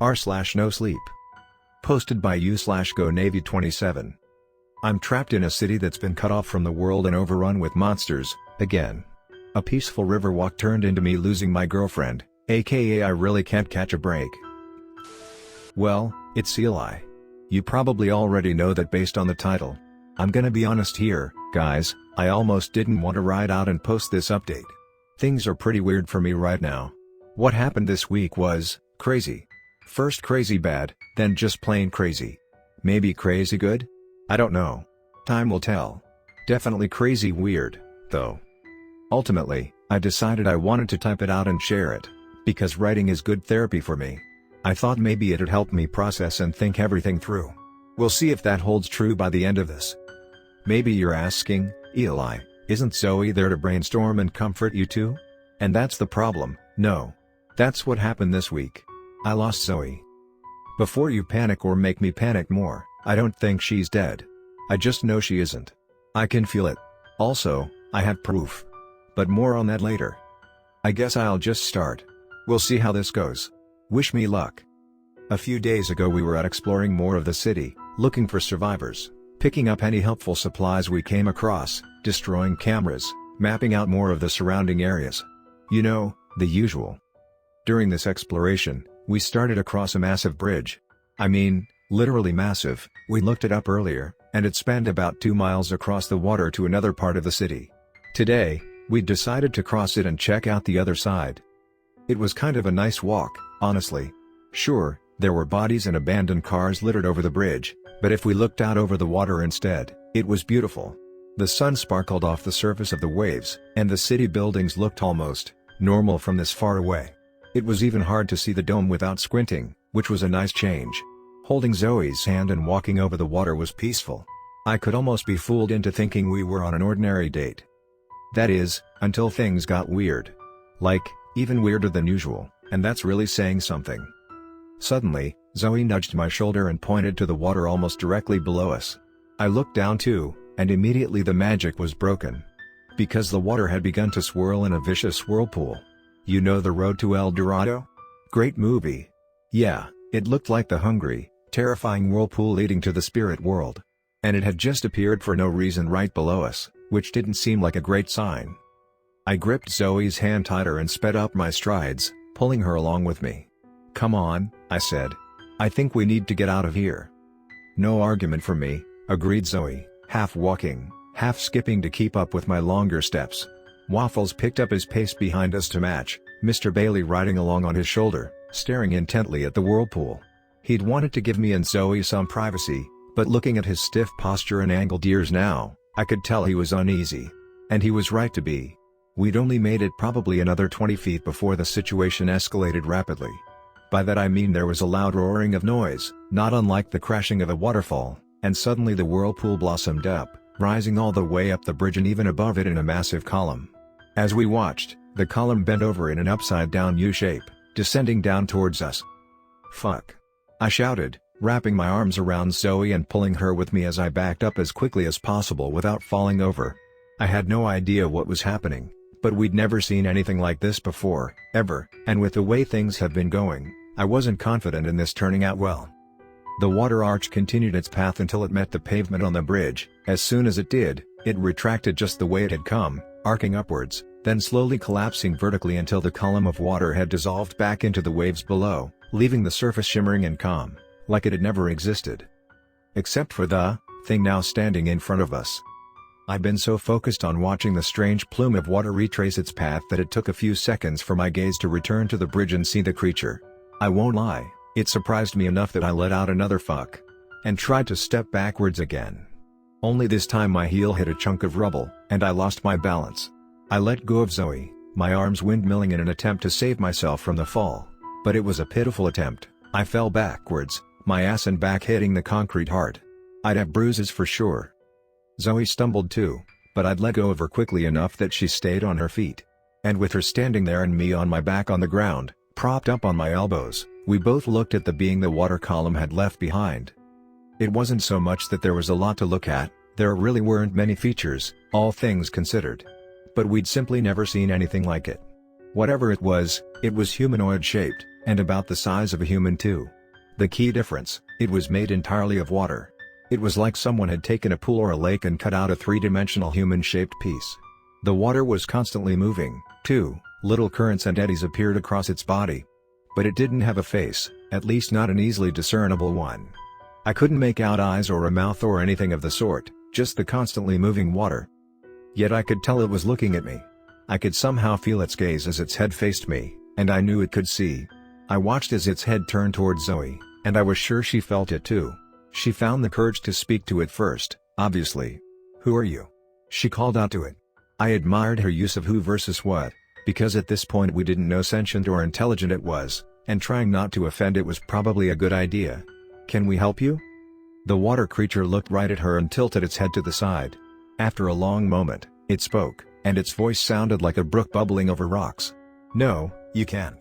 r/Nosleep. Posted by u/GoNavy27. I'm trapped in a city that's been cut off from the world and overrun with monsters, again. A peaceful river walk turned into me losing my girlfriend, aka I really can't catch a break. Well, it's Eli. You probably already know that based on the title. I'm gonna be honest here, guys, I almost didn't want to ride out and post this update. Things are pretty weird for me right now. What happened this week was crazy. First crazy bad, then just plain crazy. Maybe crazy good? I don't know. Time will tell. Definitely crazy weird, though. Ultimately, I decided I wanted to type it out and share it, because writing is good therapy for me. I thought maybe it'd help me process and think everything through. We'll see if that holds true by the end of this. Maybe you're asking, Eli, isn't Zoe there to brainstorm and comfort you too? And that's the problem, no. That's what happened this week. I lost Zoe. Before you panic or make me panic more, I don't think she's dead. I just know she isn't. I can feel it. Also, I have proof. But more on that later. I guess I'll just start. We'll see how this goes. Wish me luck. A few days ago we were out exploring more of the city, looking for survivors, picking up any helpful supplies we came across, destroying cameras, mapping out more of the surrounding areas. You know, the usual. During this exploration, we started across a massive bridge. I mean, literally massive. We looked it up earlier, and it spanned about 2 miles across the water to another part of the city. Today, we decided to cross it and check out the other side. It was kind of a nice walk, honestly. Sure, there were bodies and abandoned cars littered over the bridge, but if we looked out over the water instead, it was beautiful. The sun sparkled off the surface of the waves, and the city buildings looked almost normal from this far away. It was even hard to see the dome without squinting, which was a nice change. Holding Zoe's hand and walking over the water was peaceful. I could almost be fooled into thinking we were on an ordinary date. That is, until things got weird. Like, even weirder than usual, and that's really saying something. Suddenly, Zoe nudged my shoulder and pointed to the water almost directly below us. I looked down too, and immediately the magic was broken. Because the water had begun to swirl in a vicious whirlpool. You know The Road to El Dorado? Great movie. Yeah, it looked like the hungry, terrifying whirlpool leading to the spirit world. And it had just appeared for no reason right below us, which didn't seem like a great sign. I gripped Zoe's hand tighter and sped up my strides, pulling her along with me. Come on, I said. I think we need to get out of here. No argument from me, agreed Zoe, half walking, half skipping to keep up with my longer steps. Waffles picked up his pace behind us to match, Mr. Bailey riding along on his shoulder, staring intently at the whirlpool. He'd wanted to give me and Zoe some privacy, but looking at his stiff posture and angled ears now, I could tell he was uneasy. And he was right to be. We'd only made it probably another 20 feet before the situation escalated rapidly. By that I mean there was a loud roaring of noise, not unlike the crashing of a waterfall, and suddenly the whirlpool blossomed up, rising all the way up the bridge and even above it in a massive column. As we watched, the column bent over in an upside-down U-shape, descending down towards us. Fuck! I shouted, wrapping my arms around Zoe and pulling her with me as I backed up as quickly as possible without falling over. I had no idea what was happening, but we'd never seen anything like this before, ever, and with the way things have been going, I wasn't confident in this turning out well. The water arch continued its path until it met the pavement on the bridge. As soon as it did, it retracted just the way it had come, arcing upwards, then slowly collapsing vertically until the column of water had dissolved back into the waves below, leaving the surface shimmering and calm, like it had never existed. Except for the thing now standing in front of us. I'd been so focused on watching the strange plume of water retrace its path that it took a few seconds for my gaze to return to the bridge and see the creature. I won't lie, it surprised me enough that I let out another fuck. And tried to step backwards again. Only this time my heel hit a chunk of rubble, and I lost my balance. I let go of Zoe, my arms windmilling in an attempt to save myself from the fall. But it was a pitiful attempt. I fell backwards, my ass and back hitting the concrete hard. I'd have bruises for sure. Zoe stumbled too, but I'd let go of her quickly enough that she stayed on her feet. And with her standing there and me on my back on the ground, propped up on my elbows, we both looked at the being the water column had left behind. It wasn't so much that there was a lot to look at, there really weren't many features, all things considered. But we'd simply never seen anything like it. Whatever it was humanoid-shaped, and about the size of a human too. The key difference, it was made entirely of water. It was like someone had taken a pool or a lake and cut out a three-dimensional human-shaped piece. The water was constantly moving, too, little currents and eddies appeared across its body. But it didn't have a face, at least not an easily discernible one. I couldn't make out eyes or a mouth or anything of the sort, just the constantly moving water. Yet I could tell it was looking at me. I could somehow feel its gaze as its head faced me, and I knew it could see. I watched as its head turned towards Zoe, and I was sure she felt it too. She found the courage to speak to it first, obviously. "Who are you?" she called out to it. I admired her use of who versus what, because at this point we didn't know sentient or intelligent it was, and trying not to offend it was probably a good idea. "Can we help you?" The water creature looked right at her and tilted its head to the side. After a long moment, it spoke, and its voice sounded like a brook bubbling over rocks. "No, you can't."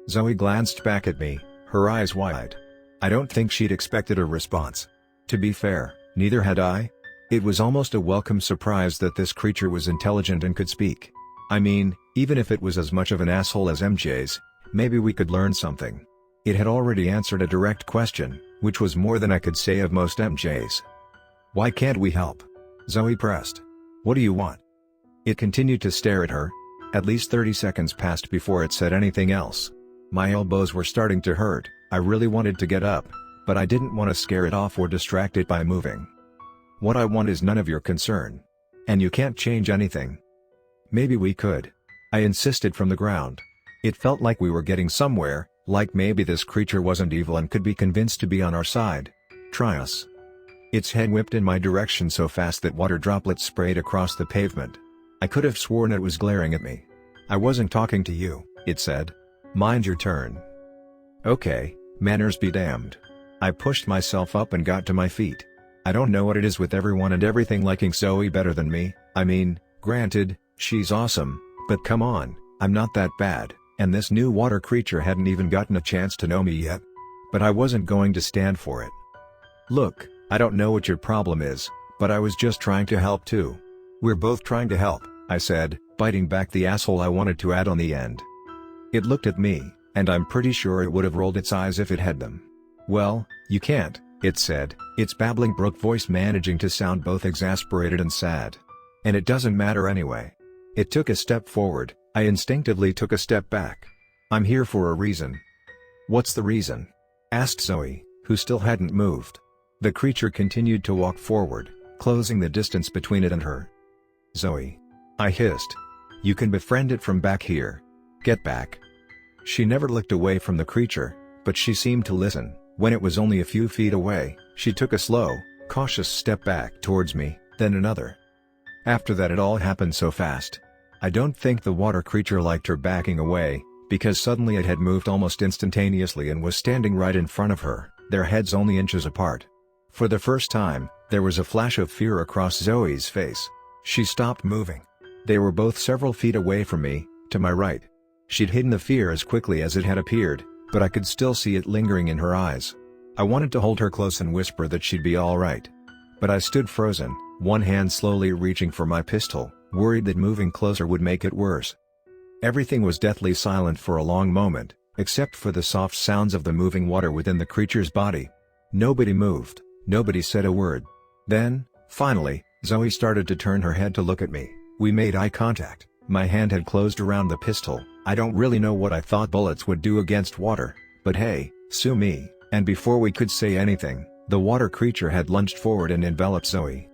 Zoe glanced back at me, her eyes wide. I don't think she'd expected a response. To be fair, neither had I. It was almost a welcome surprise that this creature was intelligent and could speak. I mean, even if it was as much of an asshole as MJ's, maybe we could learn something. It had already answered a direct question, which was more than I could say of most MJ's. "Why can't we help?" Zoe pressed. "What do you want?" It continued to stare at her. At least 30 seconds passed before it said anything else. My elbows were starting to hurt. I really wanted to get up, but I didn't want to scare it off or distract it by moving. "What I want is none of your concern. And you can't change anything." "Maybe we could." I insisted from the ground. It felt like we were getting somewhere, like maybe this creature wasn't evil and could be convinced to be on our side. "Try us." Its head whipped in my direction so fast that water droplets sprayed across the pavement. I could have sworn it was glaring at me. "I wasn't talking to you," it said. "Mind your turn." "Okay, manners be damned." I pushed myself up and got to my feet. I don't know what it is with everyone and everything liking Zoe better than me. I mean, granted, she's awesome, but come on, I'm not that bad, and this new water creature hadn't even gotten a chance to know me yet. But I wasn't going to stand for it. "Look, I don't know what your problem is, but I was just trying to help too." "We're both trying to help," I said, biting back the asshole I wanted to add on the end. It looked at me, and I'm pretty sure it would have rolled its eyes if it had them. "Well, you can't," it said, its babbling brook voice managing to sound both exasperated and sad. "And it doesn't matter anyway." It took a step forward, I instinctively took a step back. "I'm here for a reason." "What's the reason?" asked Zoe, who still hadn't moved. The creature continued to walk forward, closing the distance between it and her. "Zoe," I hissed. "You can befriend it from back here. Get back." She never looked away from the creature, but she seemed to listen. When it was only a few feet away, she took a slow, cautious step back towards me, then another. After that it all happened so fast. I don't think the water creature liked her backing away, because suddenly it had moved almost instantaneously and was standing right in front of her, their heads only inches apart. For the first time, there was a flash of fear across Zoe's face. She stopped moving. They were both several feet away from me, to my right. She'd hidden the fear as quickly as it had appeared, but I could still see it lingering in her eyes. I wanted to hold her close and whisper that she'd be all right. But I stood frozen, one hand slowly reaching for my pistol, worried that moving closer would make it worse. Everything was deathly silent for a long moment, except for the soft sounds of the moving water within the creature's body. Nobody moved, nobody said a word. Then, finally, Zoe started to turn her head to look at me. We made eye contact. My hand had closed around the pistol. I don't really know what I thought bullets would do against water, but hey, sue me. And before we could say anything, the water creature had lunged forward and enveloped Zoe.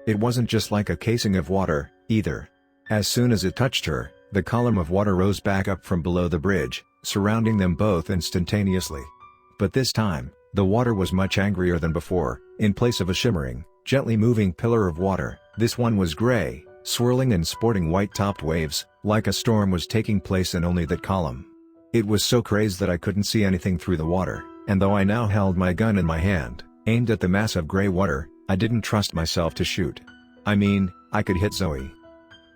It wasn't just like a casing of water, either. As soon as it touched her, the column of water rose back up from below the bridge, surrounding them both instantaneously. But this time, the water was much angrier than before. In place of a shimmering, gently moving pillar of water, this one was gray, swirling and sporting white-topped waves, like a storm was taking place in only that column. It was so crazed that I couldn't see anything through the water, and though I now held my gun in my hand, aimed at the mass of gray water, I didn't trust myself to shoot. I mean, I could hit Zoe.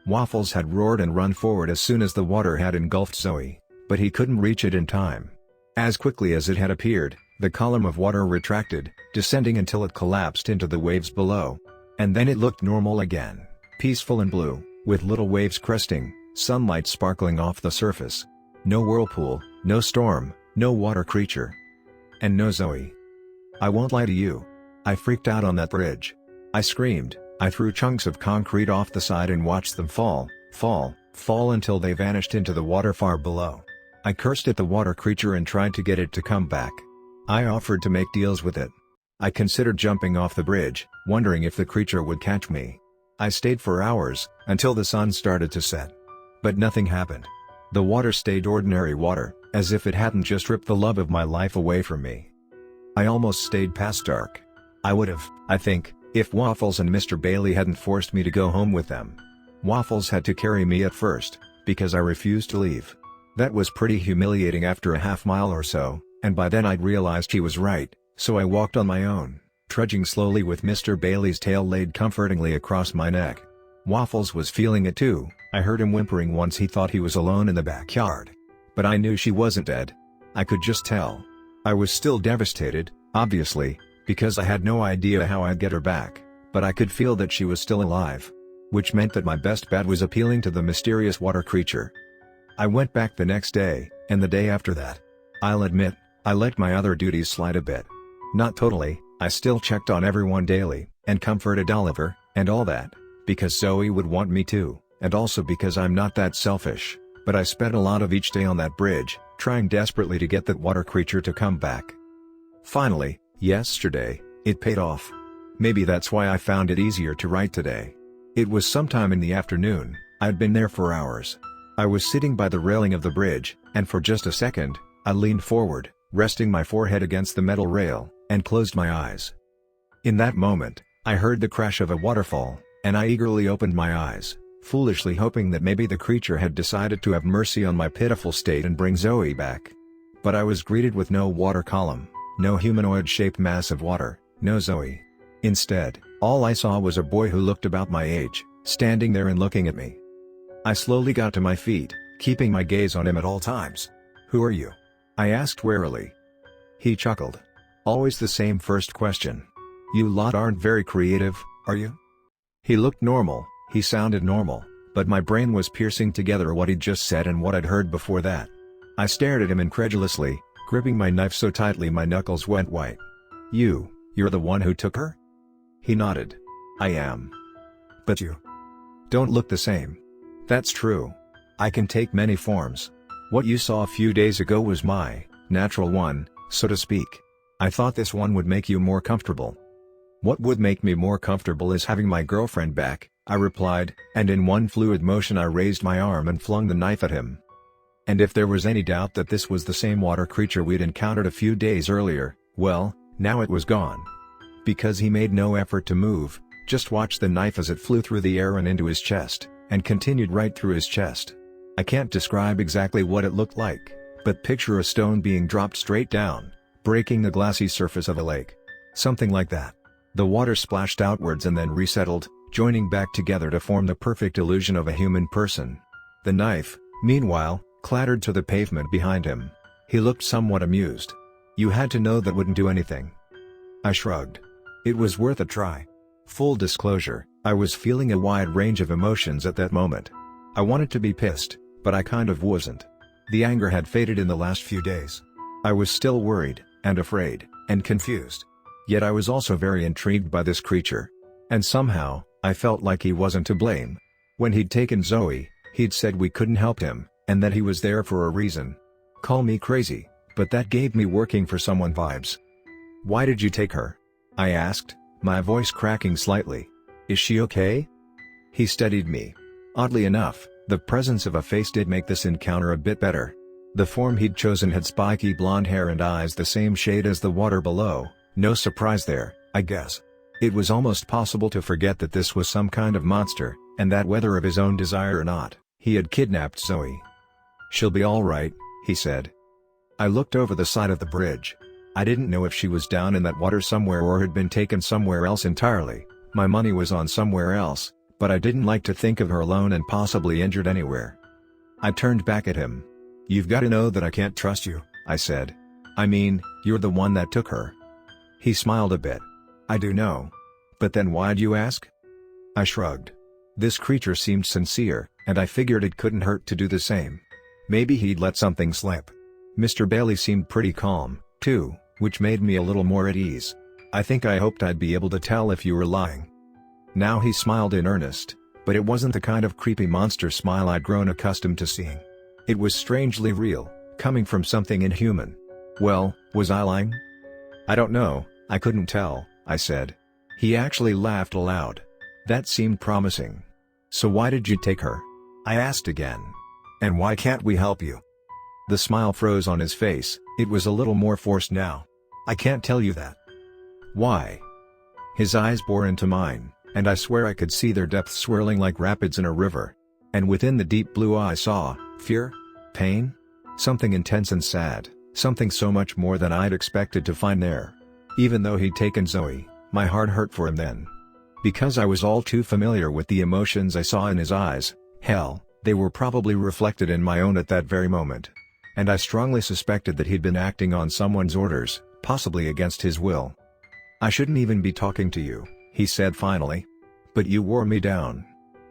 Waffles had roared and run forward as soon as the water had engulfed Zoe, but he couldn't reach it in time. As quickly as it had appeared, the column of water retracted, descending until it collapsed into the waves below. And then it looked normal again, peaceful and blue, with little waves cresting, sunlight sparkling off the surface. No whirlpool, no storm, no water creature. And no Zoe. I won't lie to you. I freaked out on that bridge. I screamed, I threw chunks of concrete off the side and watched them fall until they vanished into the water far below. I cursed at the water creature and tried to get it to come back. I offered to make deals with it. I considered jumping off the bridge, wondering if the creature would catch me. I stayed for hours, until the sun started to set. But nothing happened. The water stayed ordinary water, as if it hadn't just ripped the love of my life away from me. I almost stayed past dark. I would have, I think, if Waffles and Mr. Bailey hadn't forced me to go home with them. Waffles had to carry me at first, because I refused to leave. That was pretty humiliating after a half-mile or so, and by then I'd realized he was right, so I walked on my own, trudging slowly with Mr. Bailey's tail laid comfortingly across my neck. Waffles was feeling it too. I heard him whimpering once he thought he was alone in the backyard. But I knew she wasn't dead. I could just tell. I was still devastated, obviously, because I had no idea how I'd get her back, but I could feel that she was still alive. Which meant that my best bet was appealing to the mysterious water creature. I went back the next day, and the day after that. I'll admit, I let my other duties slide a bit. Not totally, I still checked on everyone daily, and comforted Oliver, and all that, because Zoe would want me to, and also because I'm not that selfish, but I spent a lot of each day on that bridge, trying desperately to get that water creature to come back. Finally, yesterday, it paid off. Maybe that's why I found it easier to write today. It was sometime in the afternoon. I'd been there for hours. I was sitting by the railing of the bridge, and for just a second, I leaned forward, resting my forehead against the metal rail, and closed my eyes. In that moment, I heard the crash of a waterfall, and I eagerly opened my eyes, foolishly hoping that maybe the creature had decided to have mercy on my pitiful state and bring Zoe back. But I was greeted with no water column, no humanoid-shaped mass of water, no Zoe. Instead, all I saw was a boy who looked about my age, standing there and looking at me. I slowly got to my feet, keeping my gaze on him at all times. "Who are you?" I asked warily. He chuckled. "Always the same first question. You lot aren't very creative, are you?" He looked normal, he sounded normal, but my brain was piecing together what he'd just said and what I'd heard before that. I stared at him incredulously, gripping my knife so tightly my knuckles went white. You're the one who took her?" He nodded. "I am. But you don't look the same." "That's true. I can take many forms. What you saw a few days ago was my natural one, so to speak. I thought this one would make you more comfortable." "What would make me more comfortable is having my girlfriend back," I replied, and in one fluid motion I raised my arm and flung the knife at him. And if there was any doubt that this was the same water creature we'd encountered a few days earlier, well, now it was gone. Because he made no effort to move, just watched the knife as it flew through the air and into his chest, and continued right through his chest. I can't describe exactly what it looked like, but picture a stone being dropped straight down, breaking the glassy surface of a lake. Something like that. The water splashed outwards and then resettled, joining back together to form the perfect illusion of a human person. The knife, meanwhile, clattered to the pavement behind him. He looked somewhat amused. "You had to know that wouldn't do anything." I shrugged. It was worth a try. Full disclosure, I was feeling a wide range of emotions at that moment. I wanted to be pissed, but I kind of wasn't. The anger had faded in the last few days. I was still worried, and afraid, and confused. Yet I was also very intrigued by this creature. And somehow, I felt like he wasn't to blame. When he'd taken Zoe, he'd said we couldn't help him, and that he was there for a reason. Call me crazy, but that gave me working for someone vibes. "Why did you take her?" I asked, my voice cracking slightly. "Is she okay?" He steadied me. Oddly enough, the presence of a face did make this encounter a bit better. The form he'd chosen had spiky blonde hair and eyes the same shade as the water below, no surprise there, I guess. It was almost possible to forget that this was some kind of monster, and that whether of his own desire or not, he had kidnapped Zoe. "She'll be all right," he said. I looked over the side of the bridge. I didn't know if she was down in that water somewhere or had been taken somewhere else entirely. My money was on somewhere else, but I didn't like to think of her alone and possibly injured anywhere. I turned back at him. "You've got to know that I can't trust you," I said. "I mean, you're the one that took her." He smiled a bit. "I do know. But then why'd you ask?" I shrugged. This creature seemed sincere, and I figured it couldn't hurt to do the same. Maybe he'd let something slip. Mr. Bailey seemed pretty calm, too, which made me a little more at ease. I think I hoped I'd be able to tell if you were lying. Now he smiled in earnest, but it wasn't the kind of creepy monster smile I'd grown accustomed to seeing. It was strangely real, coming from something inhuman. Well, was I lying? I don't know, I couldn't tell, I said. He actually laughed aloud. That seemed promising. So why did you take her? I asked again. And why can't we help you? The smile froze on his face, it was a little more forced now. I can't tell you that. Why? His eyes bore into mine, and I swear I could see their depths swirling like rapids in a river. And within the deep blue I saw fear? Pain? Something intense and sad, something so much more than I'd expected to find there. Even though he'd taken Zoe, my heart hurt for him then. Because I was all too familiar with the emotions I saw in his eyes, hell, they were probably reflected in my own at that very moment. And I strongly suspected that he'd been acting on someone's orders, possibly against his will. I shouldn't even be talking to you, he said finally. But you wore me down.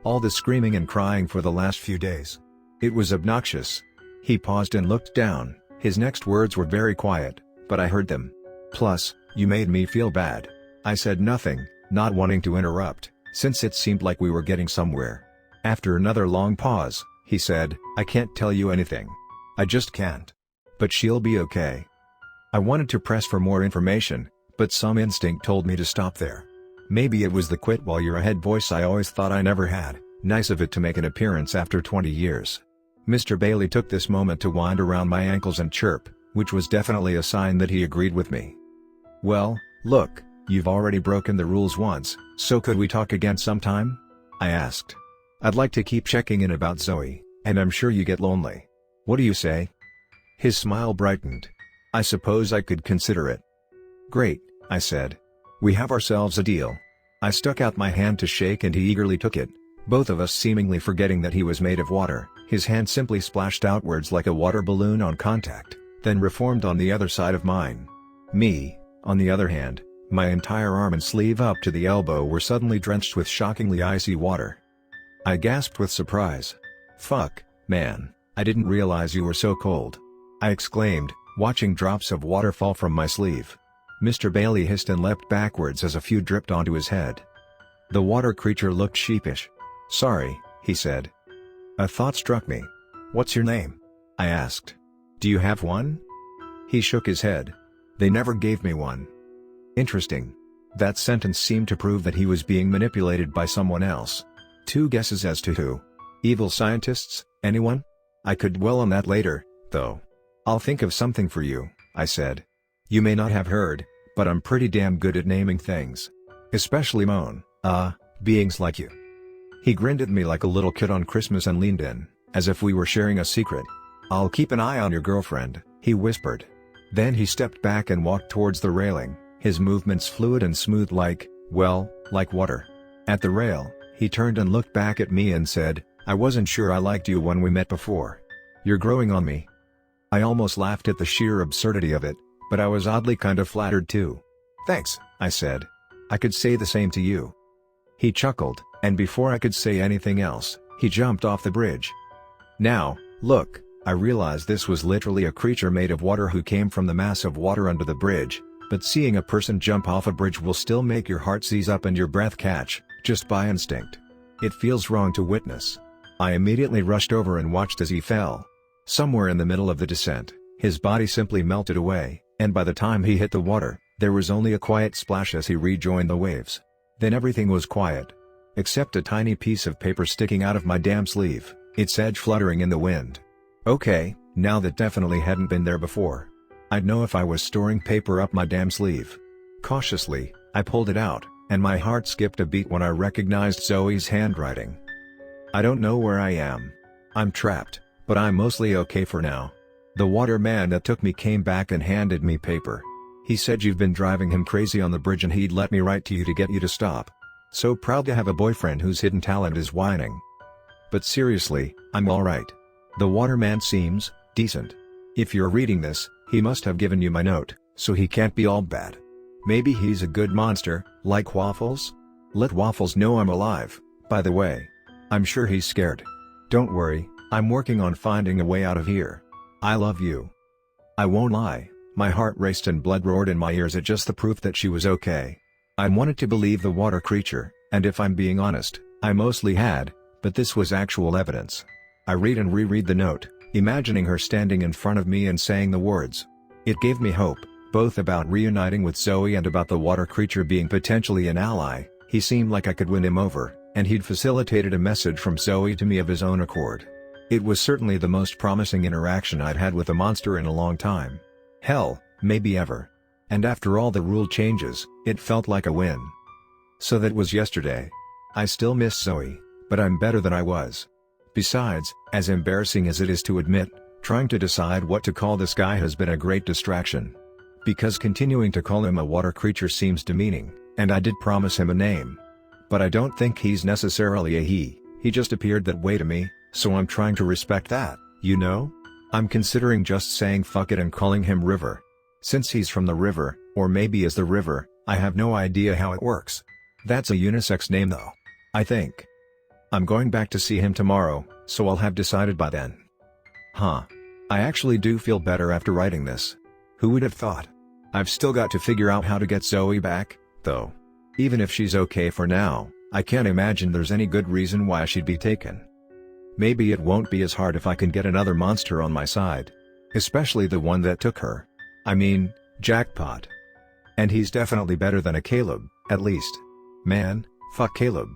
All the screaming and crying for the last few days. It was obnoxious. He paused and looked down, his next words were very quiet, but I heard them. Plus, you made me feel bad. I said nothing, not wanting to interrupt, since it seemed like we were getting somewhere. After another long pause, he said, I can't tell you anything. I just can't. But she'll be okay. I wanted to press for more information, but some instinct told me to stop there. Maybe it was the quit while you're ahead voice I always thought I never had, nice of it to make an appearance after 20 years. Mr. Bailey took this moment to wind around my ankles and chirp, which was definitely a sign that he agreed with me. Well, look, you've already broken the rules once, so could we talk again sometime? I asked. I'd like to keep checking in about Zoe, and I'm sure you get lonely. What do you say? His smile brightened. I suppose I could consider it. Great, I said. We have ourselves a deal. I stuck out my hand to shake and he eagerly took it, both of us seemingly forgetting that he was made of water. His hand simply splashed outwards like a water balloon on contact, then reformed on the other side of mine. Me, on the other hand, my entire arm and sleeve up to the elbow were suddenly drenched with shockingly icy water. I gasped with surprise. Fuck, man, I didn't realize you were so cold. I exclaimed, watching drops of water fall from my sleeve. Mr. Bailey hissed and leapt backwards as a few dripped onto his head. The water creature looked sheepish. Sorry, he said. A thought struck me. What's your name? I asked. Do you have one? He shook his head. They never gave me one. Interesting. That sentence seemed to prove that he was being manipulated by someone else. 2 guesses as to who. Evil scientists, anyone? I could dwell on that later, though. I'll think of something for you, I said. You may not have heard, but I'm pretty damn good at naming things. Especially beings like you. He grinned at me like a little kid on Christmas and leaned in, as if we were sharing a secret. I'll keep an eye on your girlfriend, he whispered. Then he stepped back and walked towards the railing, his movements fluid and smooth like water. At the rail, he turned and looked back at me and said, I wasn't sure I liked you when we met before. You're growing on me. I almost laughed at the sheer absurdity of it, but I was oddly kind of flattered too. Thanks, I said. I could say the same to you. He chuckled, and before I could say anything else, he jumped off the bridge. Now, look, I realized this was literally a creature made of water who came from the mass of water under the bridge, but seeing a person jump off a bridge will still make your heart seize up and your breath catch, just by instinct. It feels wrong to witness. I immediately rushed over and watched as he fell. Somewhere in the middle of the descent, his body simply melted away, and by the time he hit the water, there was only a quiet splash as he rejoined the waves. Then everything was quiet. Except a tiny piece of paper sticking out of my damn sleeve, its edge fluttering in the wind. Okay, now that definitely hadn't been there before. I'd know if I was storing paper up my damn sleeve. Cautiously, I pulled it out, and my heart skipped a beat when I recognized Zoe's handwriting. I don't know where I am. I'm trapped, but I'm mostly okay for now. The water man that took me came back and handed me paper. He said you've been driving him crazy on the bridge and he'd let me write to you to get you to stop. So proud to have a boyfriend whose hidden talent is whining. But seriously, I'm alright. The waterman seems decent. If you're reading this, he must have given you my note, so he can't be all bad. Maybe he's a good monster, like Waffles? Let Waffles know I'm alive, by the way. I'm sure he's scared. Don't worry, I'm working on finding a way out of here. I love you. I won't lie, my heart raced and blood roared in my ears at just the proof that she was okay. I wanted to believe the water creature, and if I'm being honest, I mostly had, but this was actual evidence. I read and reread the note, imagining her standing in front of me and saying the words. It gave me hope, both about reuniting with Zoe and about the water creature being potentially an ally. He seemed like I could win him over, and he'd facilitated a message from Zoe to me of his own accord. It was certainly the most promising interaction I'd had with a monster in a long time. Hell, maybe ever. And after all the rule changes, it felt like a win. So that was yesterday. I still miss Zoe, but I'm better than I was. Besides, as embarrassing as it is to admit, trying to decide what to call this guy has been a great distraction. Because continuing to call him a water creature seems demeaning, and I did promise him a name. But I don't think he's necessarily a he just appeared that way to me, so I'm trying to respect that, you know? I'm considering just saying fuck it and calling him River. Since he's from the river, or maybe is the river, I have no idea how it works. That's a unisex name though. I think. I'm going back to see him tomorrow, so I'll have decided by then. Huh. I actually do feel better after writing this. Who would have thought? I've still got to figure out how to get Zoe back, though. Even if she's okay for now, I can't imagine there's any good reason why she'd be taken. Maybe it won't be as hard if I can get another monster on my side. Especially the one that took her. I mean, jackpot. And he's definitely better than a Caleb, at least. Man, fuck Caleb.